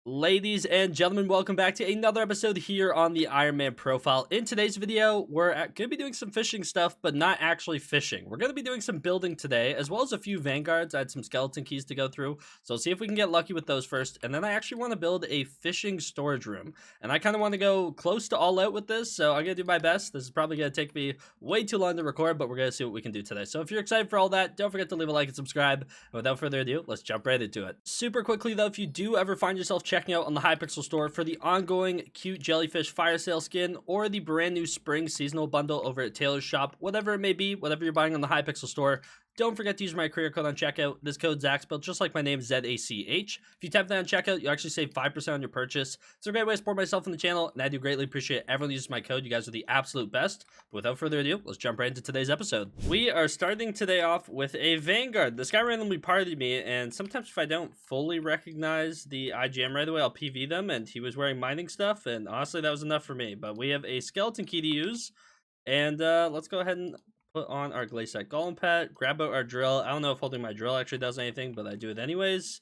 Ladies and gentlemen, welcome back to another episode here on the Iron Man profile. In today's video, we're going to be doing some fishing stuff, but not actually fishing. We're going to be doing some building today, as well as a few vanguards. I had some skeleton keys to go through, so let's see if we can get lucky with those first. And then I actually want to build a fishing storage room, and I kind of want to go close to all out with this, so I'm going to do my best. This is probably going to take me way too long to record, but we're going to see what we can do today. So if you're excited for all that, don't forget to leave a like and subscribe. And without further ado, let's jump right into it. Super quickly though, if you do ever find yourself checking out on the Hypixel store for the ongoing cute jellyfish fire sale skin or the brand new spring seasonal bundle over at Taylor's shop, whatever it may be, whatever you're buying on the Hypixel store, don't forget to use my career code on checkout. This code Zach spelled just like my name, ZACH. If you tap that on checkout, you actually save 5% on your purchase. It's a great way to support myself and the channel, and I do greatly appreciate everyone who uses my code. You guys are the absolute best. But without further ado, let's jump right into today's episode. We are starting today off with a Vanguard. This guy randomly partied me, and sometimes if I don't fully recognize the IGM right away, I'll PV them, and he was wearing mining stuff, and honestly, that was enough for me. But we have a skeleton key to use, and let's go ahead and put on our Glaciate Golem pet, grab out our drill. I don't know if holding my drill actually does anything, but I do it anyways.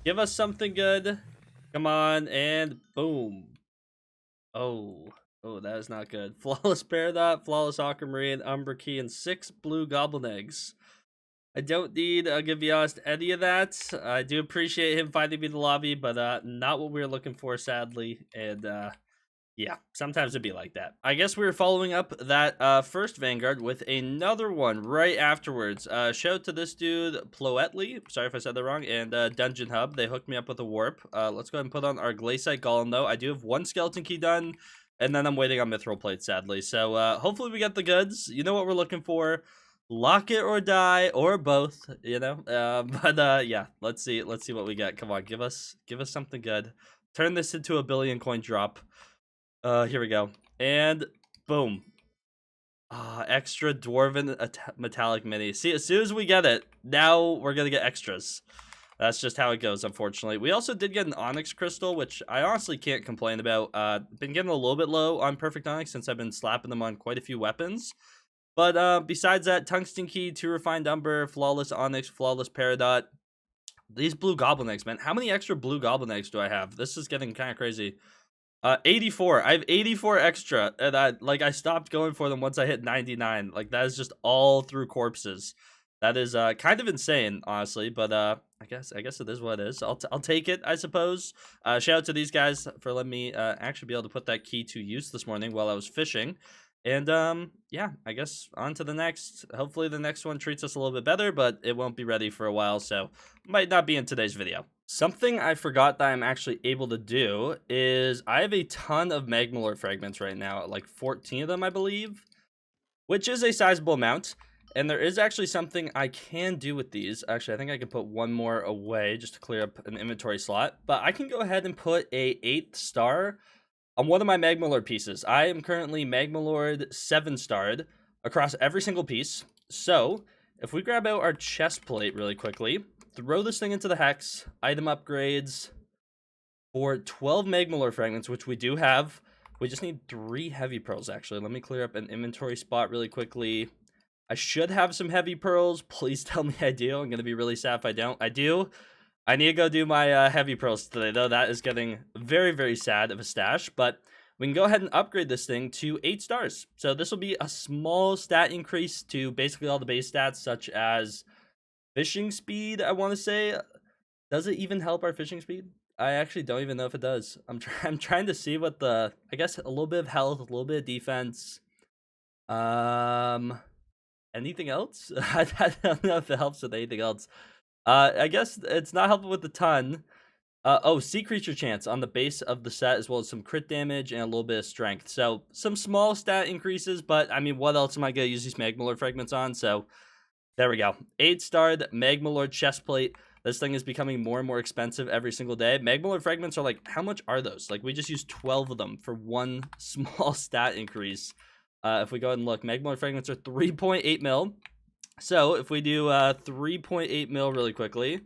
Give us something good. Come on, and boom. Oh, that is not good. Flawless Peridot, Flawless Aquamarine, Umbra Key, and 6 blue Goblin Eggs. I don't need, I'll be honest, any of that. I do appreciate him finding me in the lobby, but not what we were looking for, sadly. And yeah, sometimes it'd be like that. I guess we were following up that first Vanguard with another one right afterwards. Shout out to this dude, Ploetley. Sorry if I said that wrong. And Dungeon Hub. They hooked me up with a warp. Let's go ahead and put on our Glaciate Golem, though. I do have one skeleton key done, and then I'm waiting on Mithril Plate, sadly. So hopefully we get the goods. You know what we're looking for. Lock it or die, or both, you know. Yeah, let's see what we get. Come on, give us something good. Turn this into a billion coin drop. Here we go. And boom. Extra Dwarven Metallic Mini. See, as soon as we get it, now we're going to get extras. That's just how it goes, unfortunately. We also did get an Onyx Crystal, which I honestly can't complain about. Been getting a little bit low on Perfect Onyx since I've been slapping them on quite a few weapons. But besides that, Tungsten Key, 2 Refined Umber, Flawless Onyx, Flawless Peridot. These blue Goblin Eggs, man. How many extra blue Goblin Eggs do I have? This is getting kind of crazy. 84. I have 84 extra, and I stopped going for them once I hit 99. Like, that is just all through corpses. That is kind of insane, honestly, but I guess it is what it is. I'll take it, I suppose. Shout out to these guys for letting me actually be able to put that key to use this morning while I was fishing. And yeah, I guess on to the next. Hopefully the next one treats us a little bit better, but it won't be ready for a while, so might not be in today's video. Something I forgot that I'm actually able to do is I have a ton of magmalord fragments right now, like 14 of them, I believe, which is a sizable amount. And there is actually something I can do with these. Actually, I think I can put one more away just to clear up an inventory slot. But I can go ahead and put a 8th star on one of my magmalord pieces. I am currently magmalord 7-starred across every single piece. So if we grab out our chest plate really quickly, throw this thing into the hex, item upgrades for 12 magmalord fragments, which we do have. We just need 3 heavy pearls, actually. Let me clear up an inventory spot really quickly. I should have some heavy pearls. Please tell me I do. I'm going to be really sad if I don't. I do. I need to go do my heavy pearls today, though. That is getting very, very sad of a stash. But we can go ahead and upgrade this thing to 8 stars. So this will be a small stat increase to basically all the base stats, such as fishing speed, I want to say. Does it even help our fishing speed? I actually don't even know if it does. I'm trying to see what I guess a little bit of health, a little bit of defense. Anything else? I don't know if it helps with anything else. I guess it's not helping with the ton. Sea creature chance on the base of the set, as well as some crit damage and a little bit of strength. So some small stat increases, but I mean, what else am I going to use these magmalord fragments on? So there we go. 8-starred magmalord chestplate. This thing is becoming more and more expensive every single day. Magmalord fragments are like, how much are those? Like, we just used 12 of them for one small stat increase. If we go ahead and look, magmalord fragments are 3.8 mil. So if we do 3.8 mil really quickly,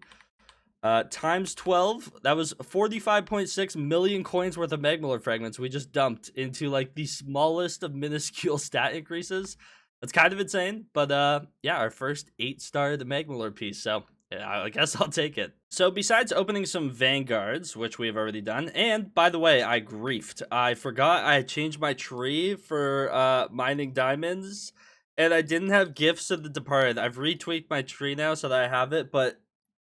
times 12, that was 45.6 million coins worth of magmalord fragments we just dumped into like the smallest of minuscule stat increases. That's kind of insane, but yeah, our first 8-star the magmalord piece. So Yeah, I guess I'll take it. So besides opening some vanguards, which we have already done, and by the way, I griefed. I forgot I had changed my tree for mining diamonds, and I didn't have gifts of the departed. I've retweaked my tree now so that I have it, but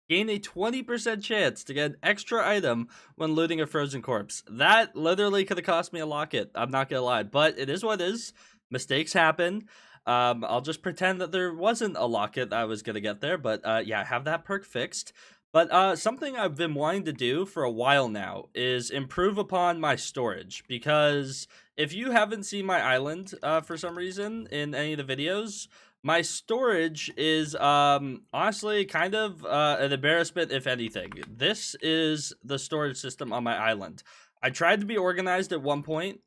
gain a 20% chance to get an extra item when looting a frozen corpse. That literally could have cost me a locket. I'm not gonna lie, but it is what it is. Mistakes happen. I'll just pretend that there wasn't a locket I was gonna get there, but yeah, I have that perk fixed. But something I've been wanting to do for a while now is improve upon my storage, because if you haven't seen my island for some reason in any of the videos, my storage is honestly kind of an embarrassment, if anything. This is the storage system on my island. I tried to be organized at one point.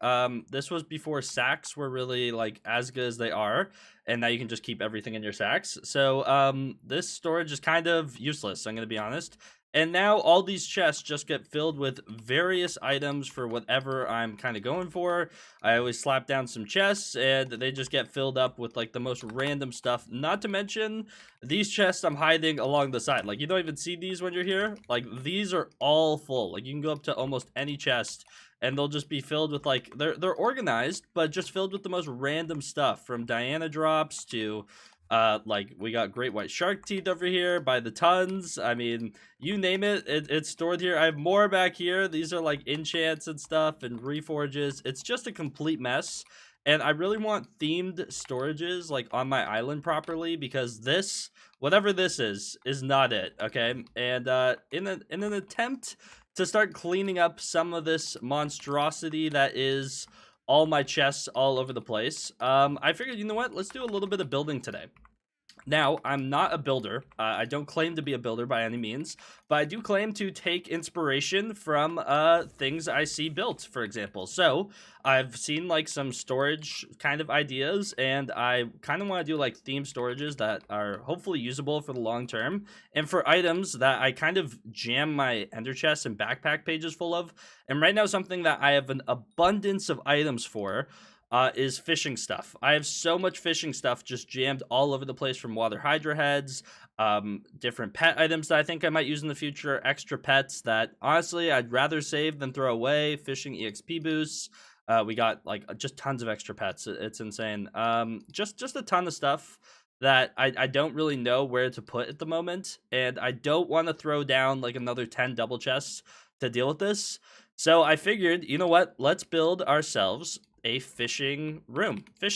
This was before sacks were really like as good as they are, and now you can just keep everything in your sacks. So this storage is kind of useless, I'm gonna be honest. And now all these chests just get filled with various items for whatever I'm kind of going for. I always slap down some chests and they just get filled up with like the most random stuff. Not to mention these chests I'm hiding along the side. Like you don't even see these when you're here. Like these are all full. Like you can go up to almost any chest and they'll just be filled with like, they're organized, but just filled with the most random stuff, from Diana drops to like we got great white shark teeth over here by the tons. I mean, you name it, it's stored here. I have more back here. These are like enchants and stuff and reforges. It's just a complete mess. And I really want themed storages like on my island properly, because this, whatever this is not it. Okay. And in an attempt to start cleaning up some of this monstrosity that is all my chests all over the place, I figured, you know what, let's do a little bit of building today. Now, I'm not a builder. I don't claim to be a builder by any means, but I do claim to take inspiration from things I see built, for example. So I've seen like some storage kind of ideas, and I kind of want to do like theme storages that are hopefully usable for the long term, and for items that I kind of jam my ender chests and backpack pages full of. And right now, something that I have an abundance of items for is fishing stuff. I have so much fishing stuff just jammed all over the place, from water hydra heads, different pet items that I think I might use in the future, extra pets that honestly I'd rather save than throw away, fishing EXP boosts. We got like just tons of extra pets. It's insane. Just a ton of stuff that I don't really know where to put at the moment, and I don't want to throw down like another 10 double chests to deal with this. So I figured, you know what, let's build ourselves a fishing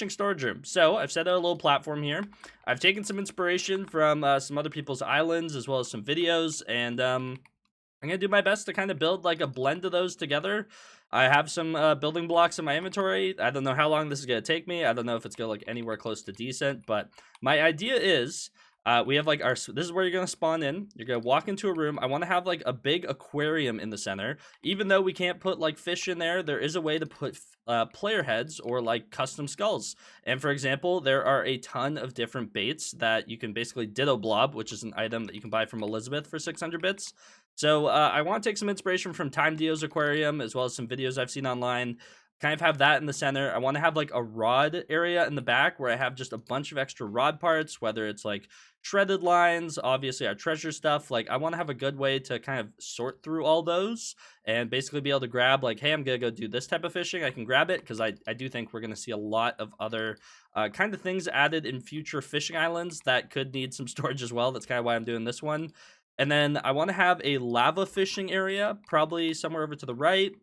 storage room. So I've set out a little platform here. I've taken some inspiration from some other people's islands as well as some videos, and I'm gonna do my best to kind of build like a blend of those together. I have some building blocks in my inventory. I don't know how long this is gonna take me. I don't know if it's gonna look anywhere close to decent, but my idea is we have like this is where you're gonna spawn in. You're gonna walk into a room. I want to have like a big aquarium in the center. Even though we can't put like fish in there, there is a way to put player heads or like custom skulls. And for example, there are a ton of different baits that you can basically ditto blob, which is an item that you can buy from Elizabeth for 600 bits. So I want to take some inspiration from Time Dio's aquarium as well as some videos I've seen online. Kind of have that in the center. I want to have like a rod area in the back where I have just a bunch of extra rod parts, whether it's like shredded lines, obviously our treasure stuff. Like I want to have a good way to kind of sort through all those and basically be able to grab like, hey, I'm gonna go do this type of fishing. I can grab it because I do think we're gonna see a lot of other kind of things added in future fishing islands that could need some storage as well. That's kind of why I'm doing this one. And then I want to have a lava fishing area, probably somewhere over to the right.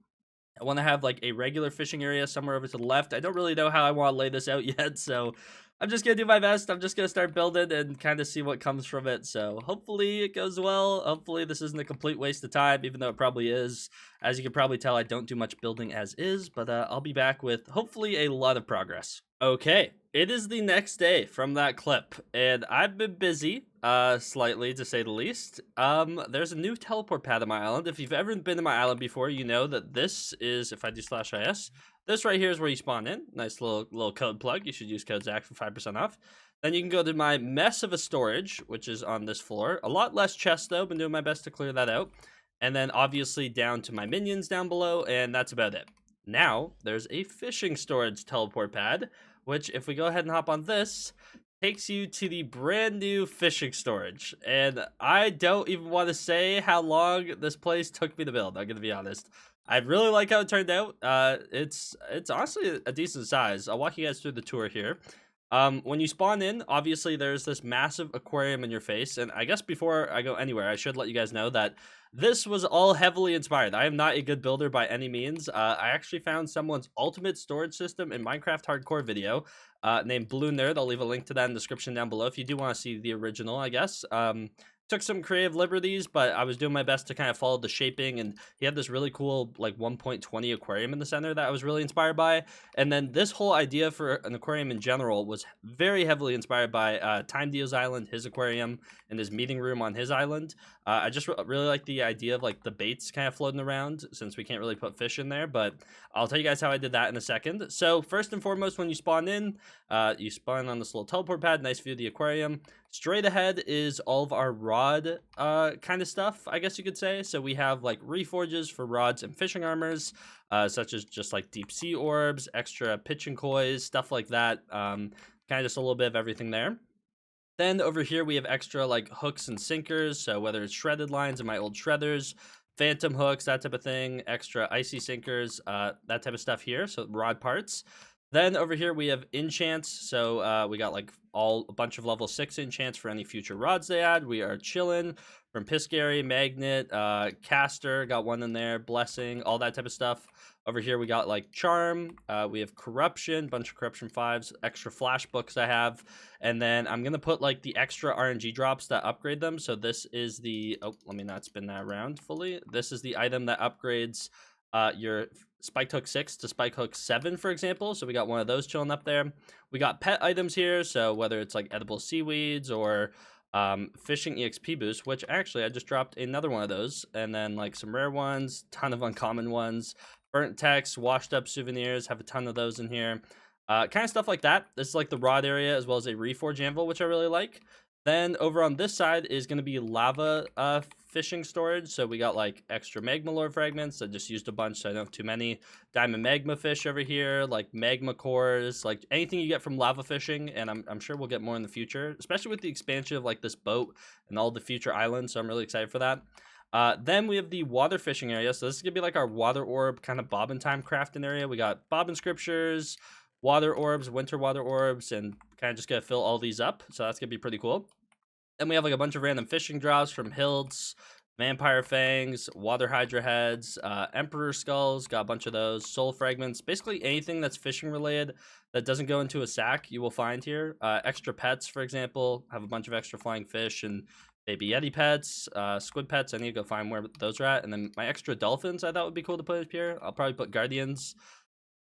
I want to have like a regular fishing area somewhere over to the left. I don't really know how I want to lay this out yet, so I'm just going to do my best. I'm just going to start building and kind of see what comes from it. So hopefully it goes well. Hopefully this isn't a complete waste of time, even though it probably is. As you can probably tell, I don't do much building as is, but I'll be back with hopefully a lot of progress. Okay, it is the next day from that clip, and I've been busy, slightly to say the least. There's a new teleport pad on my island. If you've ever been to my island before, you know that this is, if I do /is, this right here is where you spawn in. Nice little code plug. You should use code Zach for 5% off. Then you can go to my mess of a storage, which is on this floor. A lot less chests though, been doing my best to clear that out. And then obviously down to my minions down below, and that's about it. Now, there's a fishing storage teleport pad, which if we go ahead and hop on this, takes you to the brand new fishing storage. And I don't even want to say how long this place took me to build. I'm gonna be honest. I really like how it turned out. It's honestly a decent size. I'll walk you guys through the tour here. When you spawn in, obviously there's this massive aquarium in your face, and I guess before I go anywhere, I should let you guys know that this was all heavily inspired. I am not a good builder by any means. I actually found someone's ultimate storage system in Minecraft Hardcore video, named Blue Nerd. I'll leave a link to that in the description down below if you do want to see the original, I guess. Took some creative liberties, but I was doing my best to kind of follow the shaping, and he had this really cool like 1.20 aquarium in the center that I was really inspired by. And then this whole idea for an aquarium in general was very heavily inspired by Time Deal's island, his aquarium, and his meeting room on his island. I just really like the idea of like the baits kind of floating around, since we can't really put fish in there, but I'll tell you guys how I did that in a second. So first and foremost, when you spawn in, you spawn on this little teleport pad, nice view of the aquarium. Straight ahead is all of our rod kind of stuff, I guess you could say. So we have like reforges for rods and fishing armors, such as just like deep sea orbs, extra pitching kois, stuff like that. Kind of just a little bit of everything there. Then over here we have extra like hooks and sinkers, so whether it's shredded lines in my old shredders, phantom hooks, that type of thing, extra icy sinkers, that type of stuff here, so rod parts. Then over here we have enchants, so we got like a bunch of level 6 enchants for any future rods they add. We are chilling from Piscary, Magnet, Caster, got one in there, Blessing, all that type of stuff. Over here we got like Charm, we have Corruption, bunch of Corruption 5s, extra Flash books I have, and then I'm going to put like the extra RNG drops that upgrade them. So this is the, oh, let me not spin that around fully. This is the item that upgrades your Spike Hook 6 to Spike Hook 7, for example. So we got one of those chilling up there. We got pet items here, so whether it's like edible seaweeds or fishing EXP boost, which actually I just dropped another one of those, and then like some rare ones, ton of uncommon ones, burnt text, washed up souvenirs, have a ton of those in here, kind of stuff like that. This is like the rod area, as well as a reforge anvil, which I really like. Then over on this side is going to be lava fishing storage. So we got like extra magmalord fragments. I just used a bunch, so I don't have too many. Diamond magma fish over here, like magma cores, like anything you get from lava fishing. And I'm sure we'll get more in the future, especially with the expansion of like this boat and all the future islands. So I'm really excited for that. Then we have the water fishing area. So this is going to be like our water orb kind of bobbin time crafting area. We got bobbin scriptures, water orbs, winter water orbs, and kind of just gonna fill all these up. So that's gonna be pretty cool. Then we have like a bunch of random fishing drops from Hilds, Vampire Fangs, Water Hydra Heads, Emperor Skulls, got a bunch of those, Soul Fragments, basically anything that's fishing related that doesn't go into a sack you will find here. Extra pets, for example, have a bunch of extra flying fish and baby yeti pets, squid pets. I need to go find where those are at. And then my extra dolphins I thought would be cool to put up here. I'll probably put guardians.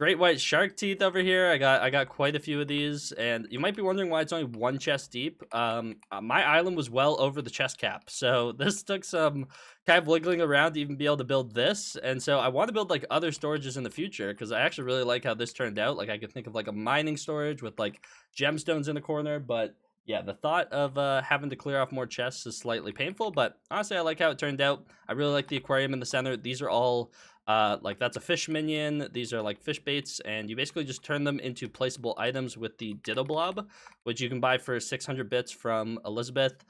Great white shark teeth over here. I got quite a few of these, and you might be wondering why it's only one chest deep. My island was well over the chest cap, so this took some kind of wiggling around to even be able to build this. And so I want to build like other storages in the future, because I actually really like how this turned out. Like I could think of like a mining storage with like gemstones in the corner, but yeah, the thought of having to clear off more chests is slightly painful, but honestly, I like how it turned out. I really like the aquarium in the center. These are all like that's a fish minion. These are like fish baits, and you basically just turn them into placeable items with the Ditto Blob, which you can buy for 600 bits from Elizabeth.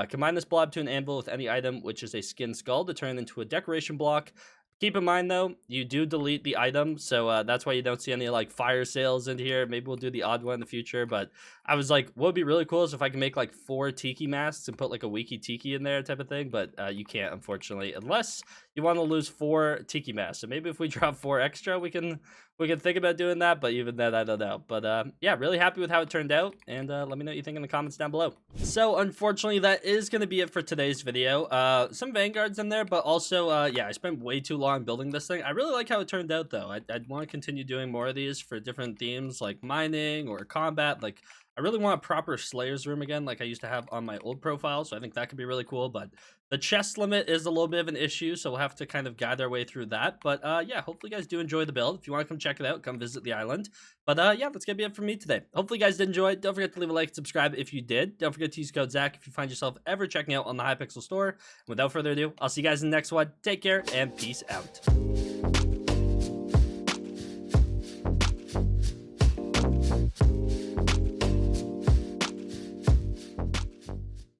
Combine this blob to an anvil with any item, which is a skin skull, to turn into a decoration block. Keep in mind, though, you do delete the item, so that's why you don't see any, like, fire sales in here. Maybe we'll do the odd one in the future, but I was like, what would be really cool is if I can make, like, 4 tiki masks and put, like, a wiki tiki in there type of thing, but you can't, unfortunately, unless you want to lose 4 tiki masks. So maybe if we drop 4 extra, we can think about doing that, but even then, I don't know. But, yeah, really happy with how it turned out, and let me know what you think in the comments down below. So, unfortunately, that is going to be it for today's video. Some Vanguards in there, but also, yeah, I spent way too long building this thing. I really like how it turned out, though. I'd want to continue doing more of these for different themes, like mining or combat. Like, I really want a proper Slayer's room again, like I used to have on my old profile, so I think that could be really cool. But the chest limit is a little bit of an issue, so we'll have to kind of guide our way through that. But yeah, hopefully you guys do enjoy the build. If you want to come check it out, come visit the island. But yeah, that's gonna be it for me today. Hopefully you guys did enjoy it. Don't forget to leave a like and subscribe if you did. Don't forget to use code Zach if you find yourself ever checking out on the Hypixel store. Without further ado, I'll see you guys in the next one. Take care and peace out.